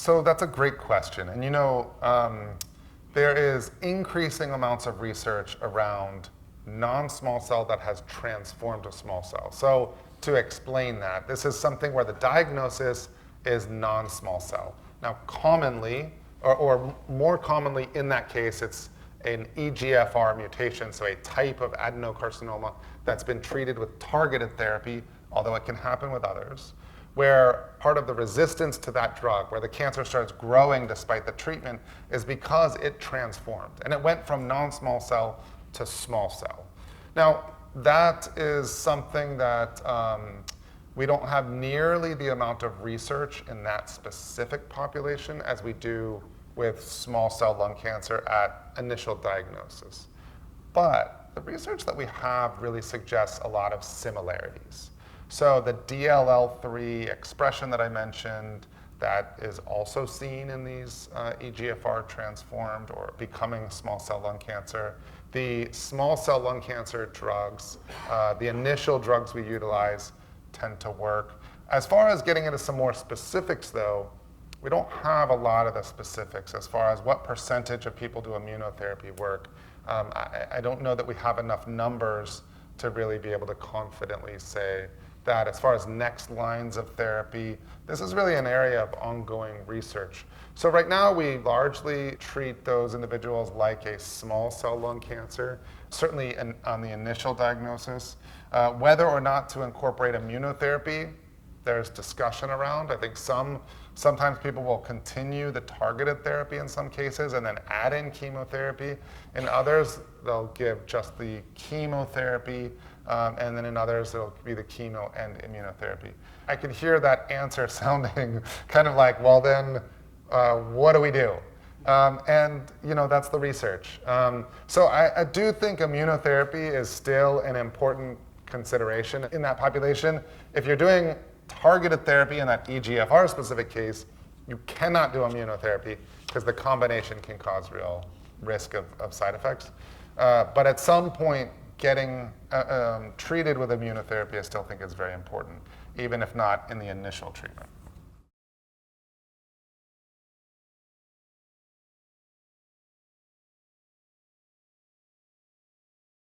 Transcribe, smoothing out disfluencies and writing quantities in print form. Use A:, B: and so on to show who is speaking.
A: So that's a great question. And there is increasing amounts of research around non-small cell that has transformed to small cell. So to explain that, this is something where the diagnosis is non-small cell. Now commonly, or more commonly in that case, it's an EGFR mutation, so a type of adenocarcinoma that's been treated with targeted therapy, although it can happen with others, where part of the resistance to that drug, where the cancer starts growing despite the treatment, is because it transformed. And it went from non-small cell to small cell. Now, that is something that we don't have nearly the amount of research in that specific population as we do with small cell lung cancer at initial diagnosis. But the research that we have really suggests a lot of similarities. So the DLL3 expression that I mentioned, that is also seen in these EGFR transformed or becoming small cell lung cancer. The small cell lung cancer drugs, the initial drugs we utilize tend to work. As far as getting into some more specifics though, we don't have a lot of the specifics as far as what percentage of people do immunotherapy work. I don't know that we have enough numbers to really be able to confidently say that. As far as next lines of therapy, this is really an area of ongoing research. So right now we largely treat those individuals like a small cell lung cancer, certainly on the initial diagnosis. Whether or not to incorporate immunotherapy, there's discussion around. I think sometimes people will continue the targeted therapy in some cases and then add in chemotherapy. In others, they'll give just the chemotherapy, and then in others, it'll be the chemo and immunotherapy. I could hear that answer sounding kind of like, well then, what do we do? And that's the research. So I do think immunotherapy is still an important consideration in that population. If you're doing targeted therapy in that EGFR specific case, you cannot do immunotherapy because the combination can cause real risk of side effects. But at some point, getting treated with immunotherapy I still think is very important, even if not in the initial treatment.